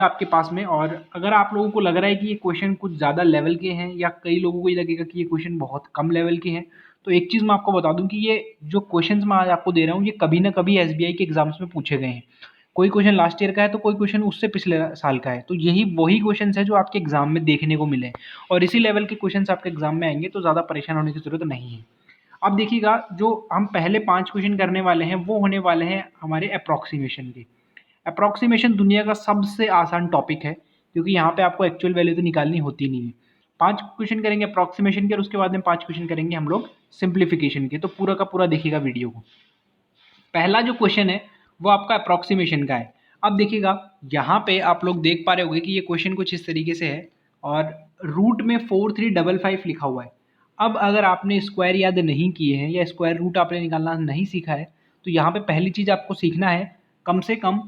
आपके पास में। और अगर आप लोगों को लग रहा है कि ये क्वेश्चन कुछ ज़्यादा लेवल के हैं या कई लोगों को ये लगेगा कि ये क्वेश्चन बहुत कम लेवल के हैं, तो एक चीज़ मैं आपको बता दूं कि ये जो क्वेश्चंस मैं आज आपको दे रहा हूँ ये कभी ना कभी एसबीआई के एग्जाम्स में पूछे गए हैं। कोई क्वेश्चन लास्ट ईयर का है तो कोई क्वेश्चन उससे पिछले साल का है, तो यही वही क्वेश्चन है जो आपके एग्जाम में देखने को मिले और इसी लेवल के क्वेश्चन आपके एग्जाम में आएंगे, तो ज़्यादा परेशान होने की जरूरत नहीं है। अब देखिएगा, जो हम पहले 5 क्वेश्चन करने वाले हैं वो होने वाले हैं हमारे अप्रॉक्सीमेशन के। अप्रॉक्सीमेशन दुनिया का सबसे आसान टॉपिक है, क्योंकि यहाँ पे आपको एक्चुअल वैल्यू तो निकालनी होती नहीं है। 5 क्वेश्चन करेंगे अप्रॉक्सीमेशन के और उसके बाद में 5 क्वेश्चन करेंगे हम लोग सिंप्लीफिकेशन के। तो पूरा का पूरा देखिएगा वीडियो को। पहला जो क्वेश्चन है वो आपका अप्रॉक्सीमेशन का है। अब देखिएगा, यहाँ पे आप लोग देख पा रहे होंगे कि ये क्वेश्चन कुछ इस तरीके से है और रूट में 4355 लिखा हुआ है। अब अगर आपने स्क्वायर याद नहीं किए हैं या स्क्वायर रूट आपने निकालना नहीं सीखा है, तो यहाँ पे पहली चीज़ आपको सीखना है, कम से कम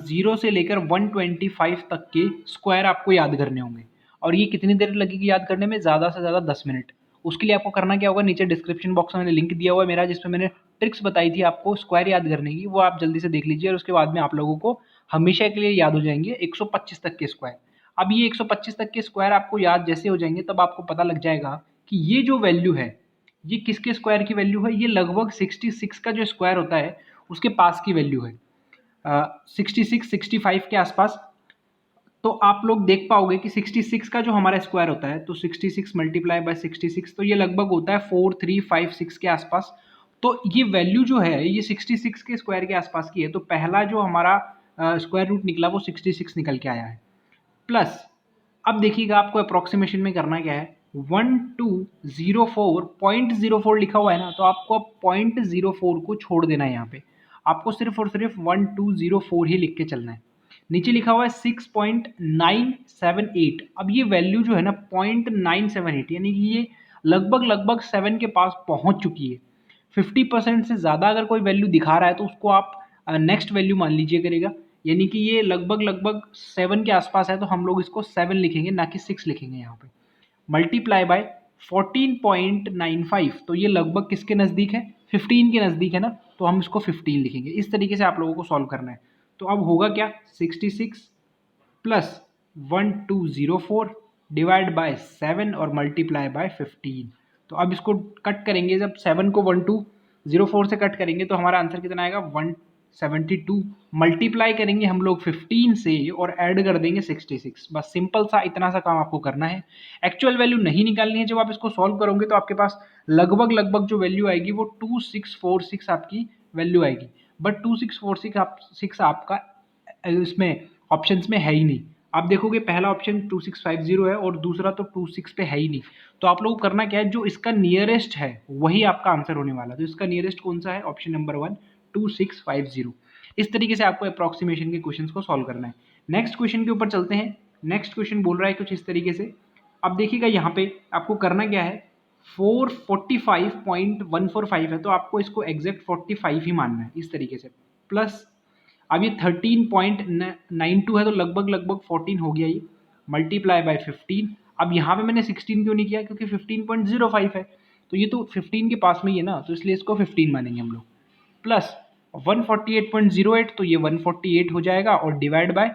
0 से लेकर 125 तक के स्क्वायर आपको याद करने होंगे। और ये कितनी देर लगेगी याद करने में? ज़्यादा से ज़्यादा 10 मिनट। उसके लिए आपको करना क्या होगा, नीचे डिस्क्रिप्शन बॉक्स में मैंने लिंक दिया हुआ है मेरा, जिसमें मैंने ट्रिक्स बताई थी आपको स्क्वायर याद करने की, वो आप जल्दी से देख लीजिए और उसके बाद में आप लोगों को हमेशा के लिए याद हो जाएंगे 125 तक के स्क्वायर। अब ये 125 तक के स्क्वायर आपको याद जैसे हो जाएंगे, तब आपको पता लग जाएगा कि ये जो वैल्यू है ये किसके स्क्वायर की वैल्यू है। ये लगभग 66 का जो स्क्वायर होता है उसके पास की वैल्यू है, 66 65 के आसपास। तो आप लोग देख पाओगे कि 66 का जो हमारा स्क्वायर होता है, तो 66 मल्टीप्लाई बाय 66, तो ये लगभग होता है 4356 के आसपास। तो ये वैल्यू जो है ये 66 के स्क्वायर के आसपास की है। तो पहला जो हमारा स्क्वायर रूट निकला वो 66 निकल के आया है। प्लस अब देखिएगा, आपको अप्रोक्सीमेशन में करना क्या है, 1204.04 लिखा हुआ है ना, तो आपको 0.04 को छोड़ देना है। यहाँ पे आपको सिर्फ और सिर्फ 1204 ही लिख के चलना है। नीचे लिखा हुआ है 6.978। अब ये वैल्यू जो है ना 0.978, यानी कि ये लगभग लगभग 7 के पास पहुंच चुकी है। 50% से ज़्यादा अगर कोई वैल्यू दिखा रहा है तो उसको आप नेक्स्ट वैल्यू मान लीजिए करेगा, यानी कि ये लगभग लगभग 7 के आसपास है, तो हम लोग इसको 7 लिखेंगे ना कि 6 लिखेंगे यहाँ पे। मल्टीप्लाई बाय 14.95, तो ये लगभग किसके नज़दीक है, 15 के नज़दीक है ना, तो हम इसको 15 लिखेंगे। इस तरीके से आप लोगों को सॉल्व करना है। तो अब होगा क्या, 66 प्लस 1204 डिवाइड बाय 7 और मल्टीप्लाई बाय 15। तो अब इसको कट करेंगे, जब 7 को 1204 से कट करेंगे तो हमारा आंसर कितना आएगा, 172। मल्टीप्लाई करेंगे हम लोग 15 से और ऐड कर देंगे 66। बस सिंपल सा इतना सा काम आपको करना है। एक्चुअल वैल्यू नहीं निकालनी है। जब आप इसको सॉल्व करोगे तो आपके पास लगभग लगभग जो वैल्यू आएगी वो 2646 आपकी वैल्यू आएगी। बट 2646 आपका इसमें ऑप्शंस में है ही नहीं। आप देखोगे पहला ऑप्शन 2650 है और दूसरा तो 26 पे है ही नहीं। तो आप लोगों को करना क्या है, जो इसका नियरेस्ट है वही आपका आंसर होने वाला है। तो इसका नियरेस्ट कौन सा है, ऑप्शन नंबर 1 2650। इस तरीके से आपको अप्रॉक्सीमेशन के क्वेश्चंस को सॉल्व करना है। नेक्स्ट क्वेश्चन के ऊपर चलते हैं। नेक्स्ट क्वेश्चन बोल रहा है कुछ इस तरीके से। अब देखिएगा यहाँ पे आपको करना क्या है, 445.145 है तो आपको इसको एग्जैक्ट 45 ही मानना है इस तरीके से। प्लस अब ये 13.92 है तो लगभग लगभग 14 हो गया ये, मल्टीप्लाई बाय 15। अब यहाँ पे मैंने 16 क्यों नहीं किया, क्योंकि 15.05 है तो ये तो 15 के पास में ही है ना, तो इसलिए इसको 15 मानेंगे हम लोग। प्लस 148.08, तो ये 148 हो जाएगा और डिवाइड बाय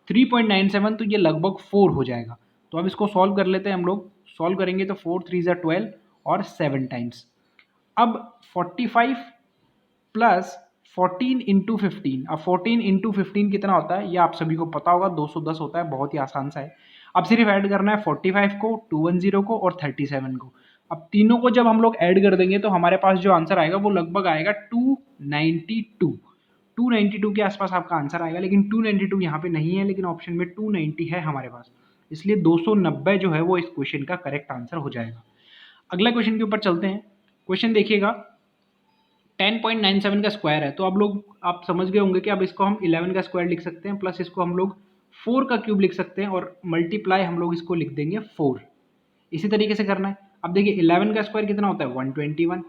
3.97, तो ये लगभग 4 हो जाएगा। तो अब इसको सॉल्व कर लेते हैं हम लोग। सॉल्व करेंगे तो 4 3 ज़ा 12 और 7 टाइम्स। अब 45 प्लस 14 इंटू 15। अब 14 इंटू 15 कितना होता है ये आप सभी को पता होगा, 210 होता है। बहुत ही आसान सा है। अब सिर्फ ऐड करना है 45 को, 210 को और 37 को। अब तीनों को जब हम लोग ऐड कर देंगे तो हमारे पास जो आंसर आएगा वो लगभग आएगा 292। 292 के आसपास आपका आंसर आएगा, लेकिन 292 यहाँ पे नहीं है, लेकिन ऑप्शन में 290 है हमारे पास, इसलिए 290 जो है वो इस क्वेश्चन का करेक्ट आंसर हो जाएगा। अगला क्वेश्चन के ऊपर चलते हैं। क्वेश्चन देखिएगा, 10.97 का स्क्वायर है, तो अब लोग आप समझ गए होंगे कि अब इसको हम 11 का स्क्वायर लिख सकते हैं, प्लस इसको हम लोग 4 का क्यूब लिख सकते हैं और मल्टीप्लाई हम लोग इसको लिख देंगे 4। इसी तरीके से करना है। अब देखिए 11 का स्क्वायर कितना होता है 121,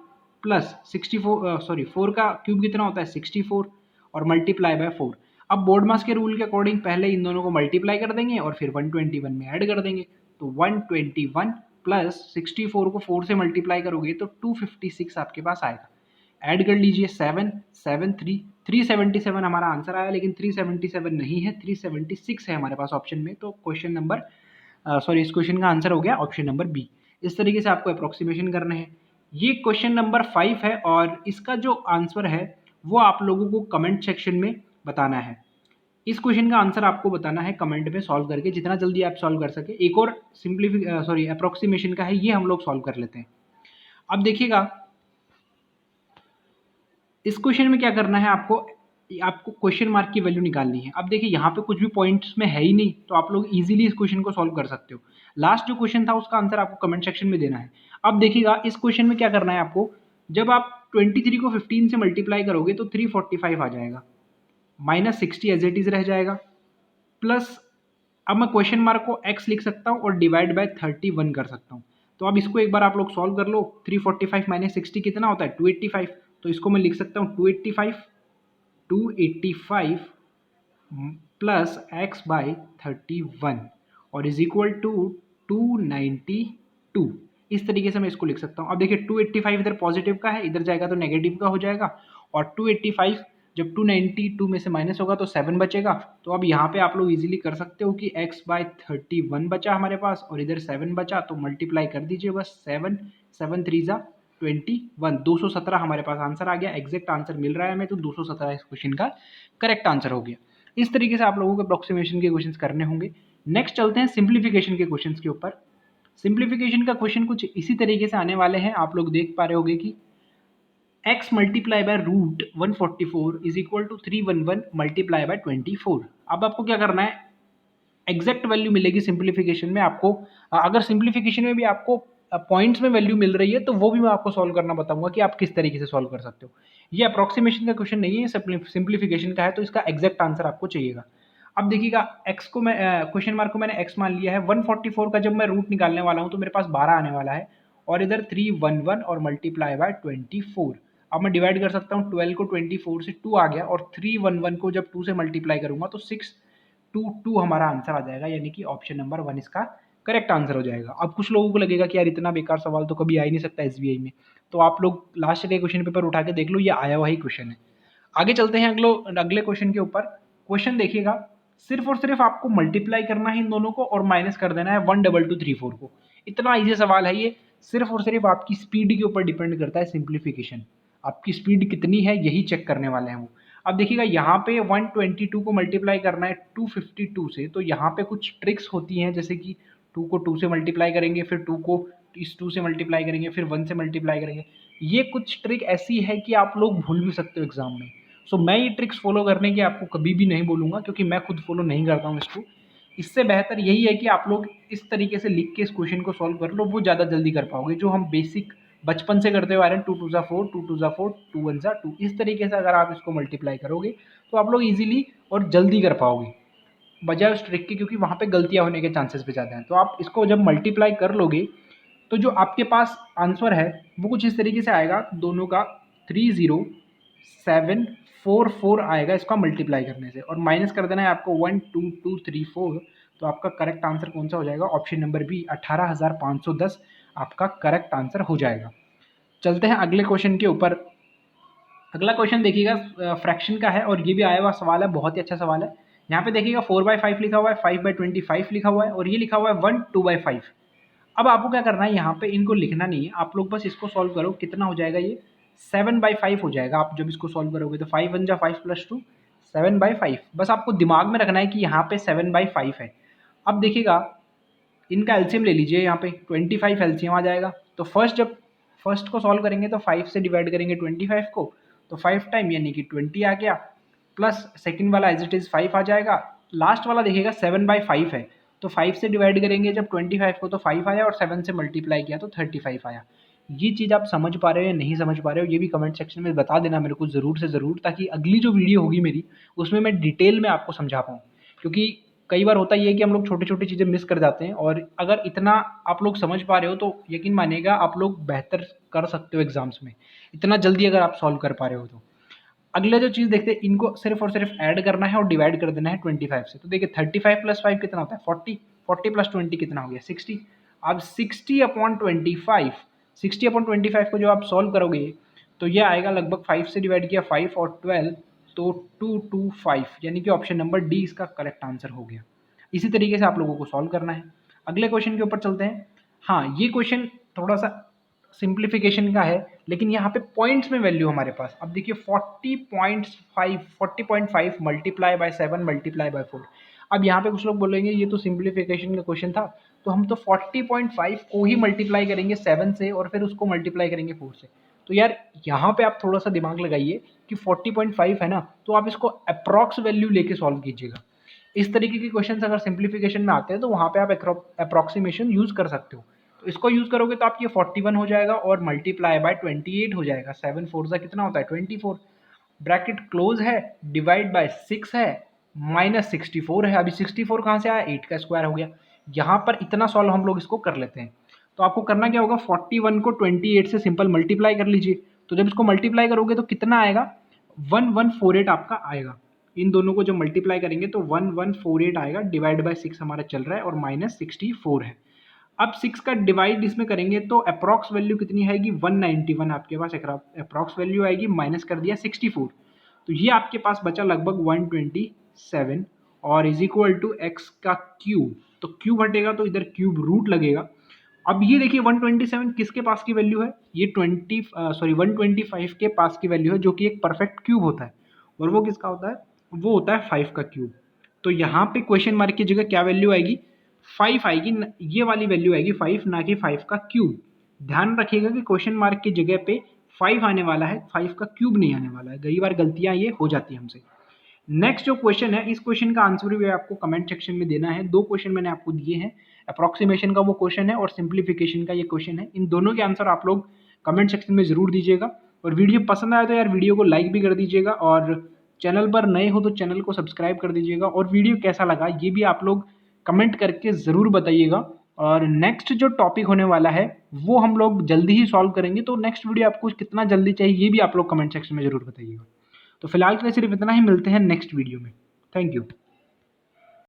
प्लस 4 का क्यूब कितना होता है 64 और मल्टीप्लाई बाय 4। अब बोर्ड मास के रूल के अकॉर्डिंग पहले इन दोनों को मल्टीप्लाई कर देंगे और फिर 121 में ऐड कर देंगे। तो 121 प्लस 64 को 4 से मल्टीप्लाई करोगे तो 256 आपके पास आएगा। ऐड कर लीजिए 7 7 3 377 हमारा आंसर आया, लेकिन 377 नहीं है, 376 है हमारे पास ऑप्शन में। तो क्वेश्चन नंबर इस क्वेश्चन का आंसर हो गया ऑप्शन नंबर बी। इस तरीके से आपको अप्रोक्सीमेशन करने हैं। ये क्वेश्चन नंबर 5 है और इसका जो आंसर है वो आप लोगों को कमेंट सेक्शन में बताना है। इस क्वेश्चन का आंसर आपको बताना है कमेंट में सॉल्व करके, जितना जल्दी आप सॉल्व कर सके। एक और अप्रोक्सीमेशन का है, ये हम लोग सॉल्व कर लेते हैं। अब देखिएगा इस क्वेश्चन में क्या करना है आपको क्वेश्चन मार्क की वैल्यू निकालनी है। अब देखिए यहाँ पे कुछ भी पॉइंट्स में है ही नहीं, तो आप लोग इजीली इस क्वेश्चन को सॉल्व कर सकते हो। लास्ट जो क्वेश्चन था उसका आंसर आपको कमेंट सेक्शन में देना है। अब देखिएगा इस क्वेश्चन में क्या करना है आपको, जब आप 23 को 15 से मल्टीप्लाई करोगे तो 345 आ जाएगा, -60 एज इट इज रह जाएगा, प्लस अब मैं क्वेश्चन मार्क को x लिख सकता हूँ और डिवाइड बाय 31 कर सकता हूँ। तो अब इसको एक बार आप लोग सॉल्व कर लो। 345 माइनस 60 कितना होता है 285। तो इसको मैं लिख सकता हूँ 285 प्लस x बाई 31 और इज इक्वल टू 292। इस तरीके से मैं इसको लिख सकता हूँ। अब देखिए 285 इधर पॉजिटिव का है, इधर जाएगा तो नेगेटिव का हो जाएगा, और 285 जब 292 में से माइनस होगा तो 7 बचेगा। तो अब यहाँ पे आप लोग इजीली कर सकते हो कि x बाई 31 बचा हमारे पास और इधर 7 बचा, तो मल्टीप्लाई कर दीजिए बस। 7 7 3 जा 21, 217 हमारे पास आंसर आ गया। एग्जैक्ट आंसर मिल रहा है हमें, तो 217 इस क्वेश्चन का करेक्ट आंसर हो गया। इस तरीके से आप लोगों को अप्रोक्सीमेशन के क्वेश्चंस करने होंगे। नेक्स्ट चलते हैं सिंप्लीफिकेशन के क्वेश्चंस के ऊपर। सिंप्लीफिकेशन का क्वेश्चन कुछ इसी तरीके से आने वाले हैं। आप लोग देख पा रहे होंगे कि x multiply by root 144 is equal to 311 multiply by 24। अब आपको क्या करना है, एग्जैक्ट वैल्यू मिलेगी सिंप्लीफिकेशन में आपको। अगर सिंप्लीफिकेशन में भी आपको पॉइंट्स में वैल्यू मिल रही है तो वो भी मैं आपको सॉल्व करना बताऊंगा कि आप किस तरीके से सॉल्व कर सकते हो। ये अप्रोक्सीमेशन का क्वेश्चन नहीं है, सिंप्लीफिकेशन का है, तो इसका एग्जैक्ट आंसर आपको चाहिएगा। अब देखिएगा x को मैं क्वेश्चन मार्क को मैंने x मान लिया है। 144 का जब मैं रूट निकालने वाला हूँ तो मेरे पास 12 आने वाला है, और इधर 311 और मल्टीप्लाई बाय 24। अब मैं डिवाइड कर सकता हूँ, 12 को 24 से 2 आ गया, और 311 को जब 2 से मल्टीप्लाई करूंगा तो 622 हमारा आंसर आ जाएगा, यानी कि ऑप्शन नंबर 1 इसका करेक्ट आंसर हो जाएगा। अब कुछ लोगों को लगेगा कि यार इतना बेकार सवाल तो कभी आ ही नहीं सकता एसबीआई में, तो आप लोग लास्ट के क्वेश्चन पेपर उठा के देख लो, ये आया हुआ ही क्वेश्चन है। आगे चलते हैं अगले क्वेश्चन के ऊपर। क्वेश्चन देखिएगा, सिर्फ और सिर्फ आपको मल्टीप्लाई करना है इन दोनों को और माइनस कर देना है 12234 को। इतना इजी सवाल है ये, सिर्फ और सिर्फ आपकी स्पीड के ऊपर डिपेंड करता है सिंप्लीफिकेशन। आपकी स्पीड कितनी है यही चेक करने वाले हैं वो। अब देखिएगा यहाँ पे 122 को मल्टीप्लाई करना है 252 से, तो यहाँ पे कुछ ट्रिक्स होती हैं, जैसे कि 2 को 2 से मल्टीप्लाई करेंगे, फिर 2 को इस 2 से मल्टीप्लाई करेंगे, फिर 1 से मल्टीप्लाई करेंगे। ये कुछ ट्रिक ऐसी है कि आप लोग भूल भी सकते हो एग्जाम में। सो मैं ये ट्रिक्स फॉलो करने की आपको कभी भी नहीं बोलूँगा, क्योंकि मैं खुद फॉलो नहीं करता हूँ इसको। इससे बेहतर यही है कि आप लोग इस तरीके से लिख के इस क्वेश्चन को सॉल्व कर लो, वो ज़्यादा जल्दी कर पाओगे। जो हम बेसिक बचपन से करते हुए आ रहे हैं, 2 2 ज़ा 4, 2 2 ज़ा 4, 2 1 ज़ा 2, इस तरीके से अगर आप इसको मल्टीप्लाई करोगे तो आप लोग ईजिली और जल्दी कर पाओगे बजाय उस ट्रिक के, क्योंकि वहाँ पे गलतियाँ होने के चांसेस भी ज़्यादा हैं। तो आप इसको जब मल्टीप्लाई कर लोगे तो जो आपके पास आंसर है वो कुछ इस तरीके से आएगा, दोनों का 30744 आएगा इसका मल्टीप्लाई करने से, और माइनस कर देना है आपको 12234। तो आपका करेक्ट आंसर कौन सा हो जाएगा, ऑप्शन नंबर बी 18510 आपका करेक्ट आंसर हो जाएगा। चलते हैं अगले क्वेश्चन के ऊपर। अगला क्वेश्चन देखिएगा फ्रैक्शन का है, और ये भी आया हुआ सवाल है, बहुत ही अच्छा सवाल है। यहाँ पे देखिएगा 4/5 लिखा हुआ है, 5/25 लिखा हुआ है, और ये लिखा हुआ है 1 2/5। अब आपको क्या करना है, यहाँ पे इनको लिखना नहीं है, आप लोग बस इसको सॉल्व करो। कितना हो जाएगा ये 7/5 हो जाएगा। आप जब इसको सॉल्व करोगे तो 5 1 जा 5 + 2 7/5। बस आपको दिमाग में रखना है कि यहाँ पे 7/5 है। अब देखिएगा इनका एलसीएम ले लीजिए, यहाँ पे 25 एलसीएम आ जाएगा। तो फर्स्ट को सॉल्व करेंगे तो 5 से डिवाइड करेंगे 25 को, तो 5 टाइम यानी कि 20 आ गया, प्लस सेकंड वाला एज इट इज़ 5 आ जाएगा। लास्ट वाला देखिएगा 7/5 है, तो 5 से डिवाइड करेंगे जब 25 को तो 5 आया, और 7 से मल्टीप्लाई किया तो 35 आया। ये चीज़ आप समझ पा रहे हो या नहीं समझ पा रहे हो, ये भी कमेंट सेक्शन में बता देना मेरे को ज़रूर से ज़रूर, ताकि अगली जो वीडियो होगी मेरी उसमें मैं डिटेल में आपको समझा पाऊँ। क्योंकि कई बार होता ही है कि हम लोग छोटी छोटी चीज़ें मिस कर जाते हैं, और अगर इतना आप लोग समझ पा रहे हो तो यकीन मानिएगा आप लोग बेहतर कर सकते हो एग्जाम्स में, इतना जल्दी अगर आप सॉल्व कर पा रहे हो तो। अगला जो चीज़ देखते हैं, इनको सिर्फ और सिर्फ ऐड करना है और डिवाइड कर देना है 25 से। तो देखिए 35 + 5 कितना होता है 40, 40 + 20 कितना हो गया 60। अब 60/25, 60/25 को जो आप सॉल्व करोगे तो ये आएगा लगभग 5 से डिवाइड किया 5 और 12 तो 225 यानी कि ऑप्शन नंबर डी इसका करेक्ट आंसर हो गया। इसी तरीके से आप लोगों को सॉल्व करना है। अगले क्वेश्चन के ऊपर चलते हैं। हाँ, ये क्वेश्चन थोड़ा सा सिंप्लीफिकेशन का है, लेकिन यहाँ पे पॉइंट्स में वैल्यू हमारे पास, अब देखिए 40.5 मल्टीप्लाई बाय 7 मल्टीप्लाई बाय 4। अब यहाँ पे कुछ लोग बोलेंगे ये तो सिंप्लीफिकेशन का क्वेश्चन था, तो हम तो 40.5 को ही मल्टीप्लाई करेंगे 7 से और फिर उसको मल्टीप्लाई करेंगे 4 से। तो यार यहाँ पे आप थोड़ा सा दिमाग लगाइए कि 40.5 है ना, तो आप इसको अप्रॉक्स वैल्यू लेके सॉल्व कीजिएगा। इस तरीके के क्वेश्चन अगर सिंप्लीफिकेशन में आते हैं तो वहाँ पे आप अप्रॉक्सीमेशन यूज कर सकते हो। तो इसको यूज करोगे तो आप ये 41 हो जाएगा और मल्टीप्लाई बाय 28 हो जाएगा। 7 4 का कितना होता है 24, ब्रैकेट क्लोज है, डिवाइड बाय 6 है, माइनस 64 है। अभी 64 कहाँ से आया, 8 का स्क्वायर हो गया। यहाँ पर इतना सॉल्व हम लोग इसको कर लेते हैं। तो आपको करना क्या होगा, 41 को 28 से सिंपल मल्टीप्लाई कर लीजिए। तो जब इसको मल्टीप्लाई करोगे तो कितना आएगा, 1148 आपका आएगा। इन दोनों को जब मल्टीप्लाई करेंगे तो 1148 आएगा, डिवाइड बाय 6 हमारा चल रहा है और माइनस 64 है। अब 6 का डिवाइड इसमें करेंगे तो अप्रॉक्स वैल्यू कितनी आएगी, 191 आपके पास अप्रॉक्स वैल्यू आएगी, माइनस कर दिया 64। तो ये आपके पास बचा लगभग 127 और इज इक्वल टू एक्स का क्यूब। तो क्यूब हटेगा तो इधर क्यूब रूट लगेगा। अब ये देखिए 127 किसके पास की वैल्यू है, ये 125 के पास की वैल्यू है, जो कि एक परफेक्ट क्यूब होता है। और वो किसका होता है, वो होता है 5 का क्यूब। तो यहाँ पे क्वेश्चन मार्क की जगह क्या वैल्यू आएगी, 5 आएगी, ये वाली वैल्यू आएगी 5, ना कि 5 का क्यूब। ध्यान रखिएगा कि क्वेश्चन मार्क की जगह पे 5 आने वाला है, 5 का क्यूब नहीं आने वाला है। कई बार गलतियां ये हो जाती है हमसे। नेक्स्ट जो क्वेश्चन है, इस क्वेश्चन का आंसर भी आपको कमेंट सेक्शन में देना है। 2 क्वेश्चन मैंने आपको दिए हैं, अप्रॉक्सीमेशन का वो क्वेश्चन है और सिंप्लीफिकेशन का ये क्वेश्चन है। इन दोनों के आंसर आप लोग कमेंट सेक्शन में जरूर दीजिएगा। और वीडियो पसंद आया तो यार वीडियो को लाइक भी कर दीजिएगा, और चैनल पर नए हो तो चैनल को सब्सक्राइब कर दीजिएगा। और वीडियो कैसा लगा ये भी आप लोग कमेंट करके ज़रूर बताइएगा। और नेक्स्ट जो टॉपिक होने वाला है वो हम लोग जल्दी ही सॉल्व करेंगे। तो नेक्स्ट वीडियो आपको कितना जल्दी चाहिए ये भी आप लोग कमेंट सेक्शन में जरूर बताइएगा। तो फिलहाल के लिए सिर्फ इतना ही, मिलते हैं नेक्स्ट वीडियो में। Thank you.